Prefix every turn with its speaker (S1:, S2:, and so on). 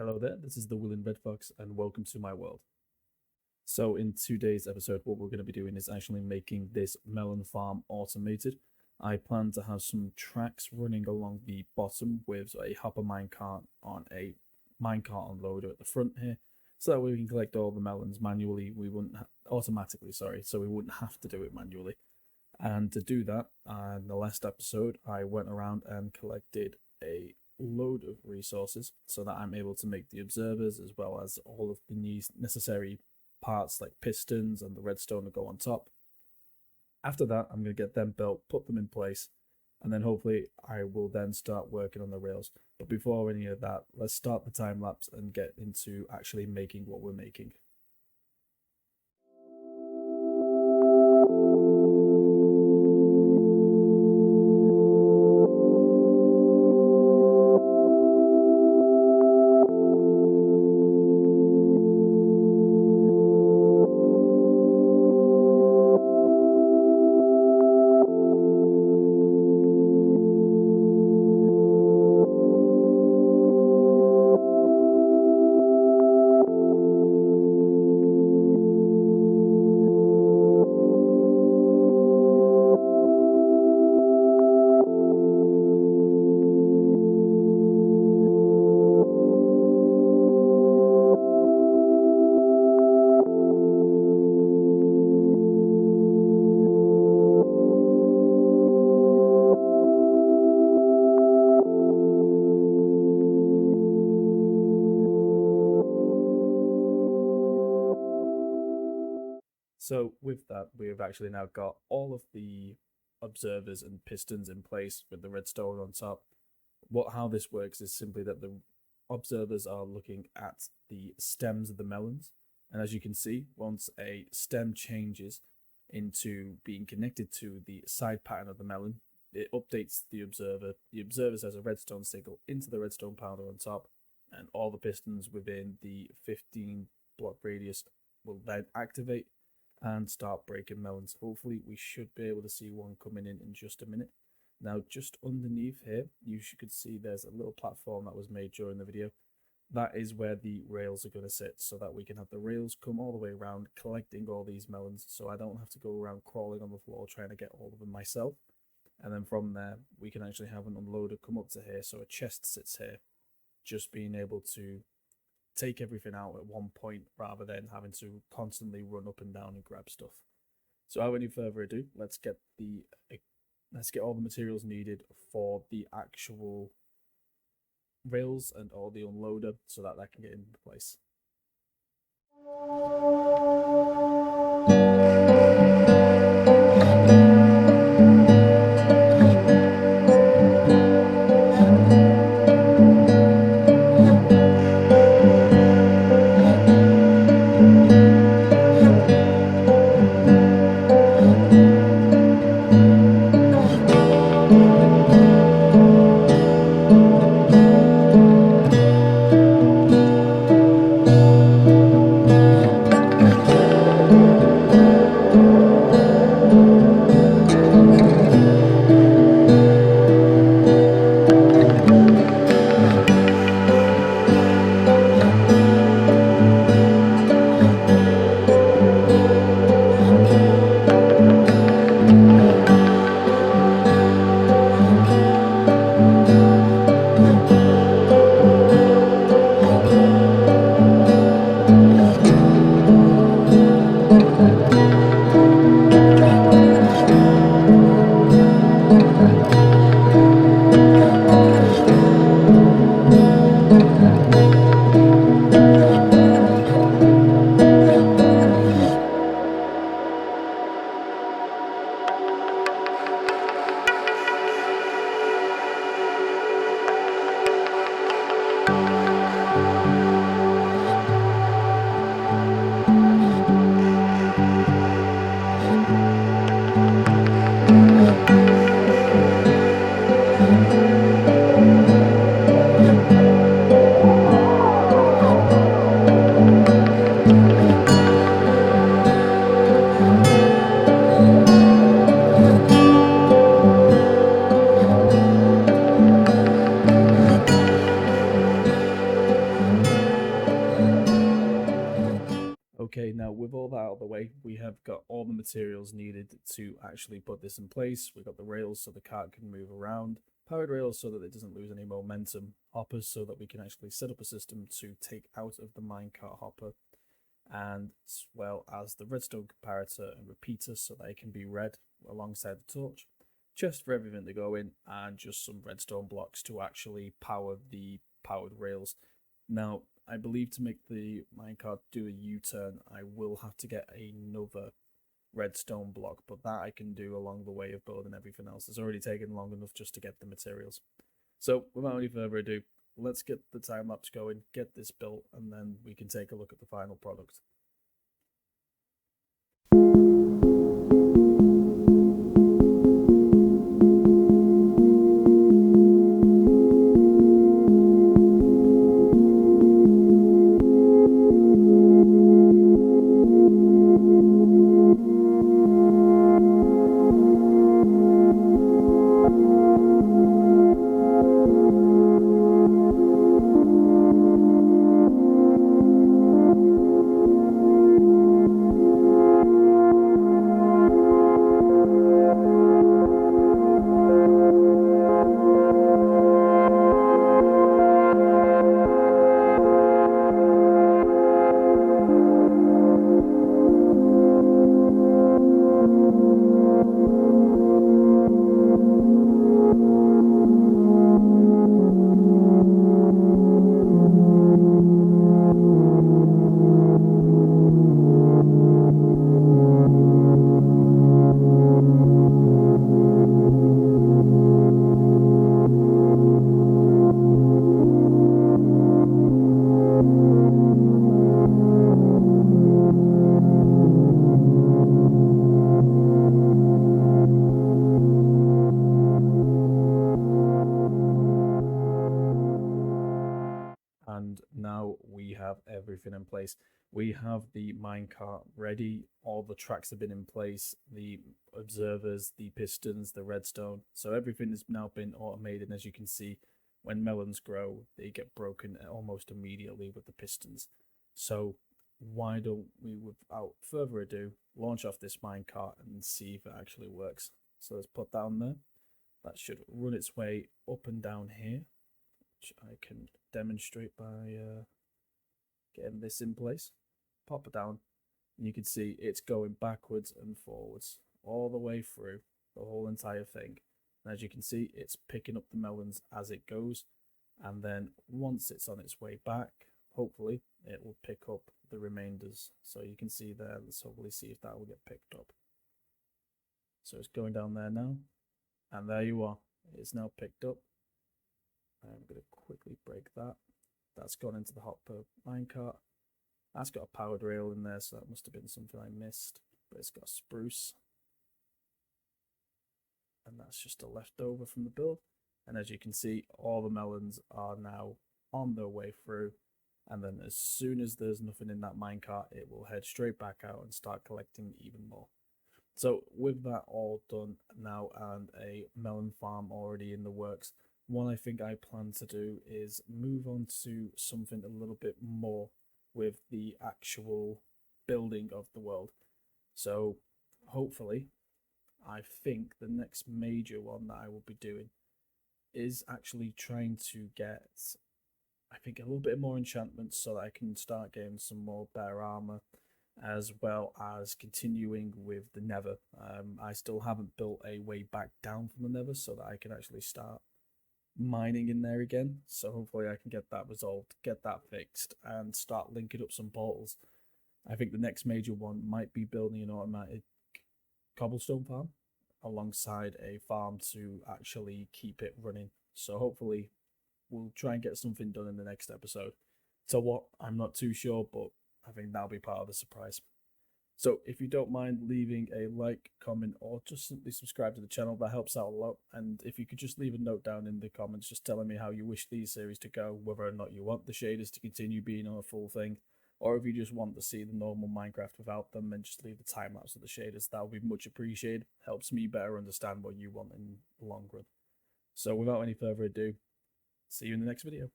S1: Hello there, this is the Willing Red Fox, and welcome to my world. So, in today's episode, what we're going to be doing is actually making this melon farm automated. I plan to have some tracks running along the bottom with a hopper minecart on a minecart unloader at the front here, so that we can collect all the melons manually. We wouldn't automatically, so we wouldn't have to do it manually. And to do that, in the last episode, I went around and collected a load of resources so that I'm able to make the observers as well as all of the necessary parts like pistons and the redstone to go on top. After that, I'm going to get them built, put them in place, and then hopefully I will then start working on the rails. But before any of that, let's start the time lapse and get into actually making what we're making. So with that, we've actually now got all of the observers and pistons in place with the redstone on top. How this works is simply that the observers are looking at the stems of the melons, and as you can see, once a stem changes into being connected to the side pattern of the melon, it updates the observer. The observer says a redstone signal into the redstone powder on top, and all the pistons within the 15 block radius will then activate and start breaking melons. Hopefully we should be able to see one coming in just a minute. Now just underneath here, you could see there's a little platform that was made during the video. That is where the rails are going to sit, so that we can have the rails come all the way around collecting all these melons, so I don't have to go around crawling on the floor trying to get all of them myself. And then from there we can actually have an unloader come up to here, so a chest sits here, just being able to take everything out at one point rather than having to constantly run up and down and grab stuff. So without any further ado, let's get all the materials needed for the actual rails and all the unloader so that can get into place. Okay, now with all that out of the way, we have got all the materials needed to actually put this in place. We've got the rails so the cart can move around, powered rails so that it doesn't lose any momentum, hoppers so that we can actually set up a system to take out of the minecart hopper, and as well as the redstone comparator and repeater so that it can be read alongside the torch. Chest for everything to go in, and just some redstone blocks to actually power the powered rails. Now, I believe to make the minecart do a U-turn, I will have to get another redstone block, but that I can do along the way of building everything else. It's already taken long enough just to get the materials. So, without any further ado, let's get the time lapse going, get this built, and then we can take a look at the final product. And now we have everything in place. We have the minecart ready, all the tracks have been in place, the observers, the pistons, the redstone. So everything has now been automated. And as you can see, when melons grow, they get broken almost immediately with the pistons. So why don't we, without further ado, launch off this minecart and see if it actually works. So let's put that on there. That should run its way up and down here, which I can demonstrate by getting this in place. Pop it down, and you can see it's going backwards and forwards all the way through the whole entire thing. And as you can see, it's picking up the melons as it goes, and then once it's on its way back, hopefully it will pick up the remainders. So you can see there, let's hopefully see if that will get picked up. So it's going down there now, and there you are, it's now picked up. I'm going to quickly break that. That's gone into the hopper minecart. That's got a powered rail in there, so that must have been something I missed. But it's got spruce. And that's just a leftover from the build. And as you can see, all the melons are now on their way through. And then as soon as there's nothing in that minecart, it will head straight back out and start collecting even more. So with that all done now and a melon farm already in the works, what I think I plan to do is move on to something a little bit more with the actual building of the world. So hopefully, I think the next major one that I will be doing is actually trying to get, I think, a little bit more enchantments so that I can start getting some more better armor, as well as continuing with the nether. I still haven't built a way back down from the nether so that I can actually start mining in there again. So hopefully I can get that resolved, get that fixed, and start linking up some portals. I think the next major one might be building an automatic cobblestone farm alongside a farm to actually keep it running. So hopefully we'll try and get something done in the next episode. So what, I'm not too sure, but I think that'll be part of the surprise. So if you don't mind leaving a like, comment, or just simply subscribe to the channel, that helps out a lot. And if you could just leave a note down in the comments just telling me how you wish these series to go, whether or not you want the shaders to continue being on a full thing, or if you just want to see the normal Minecraft without them and just leave the time lapse of the shaders, that would be much appreciated. Helps me better understand what you want in the long run. So without any further ado, see you in the next video.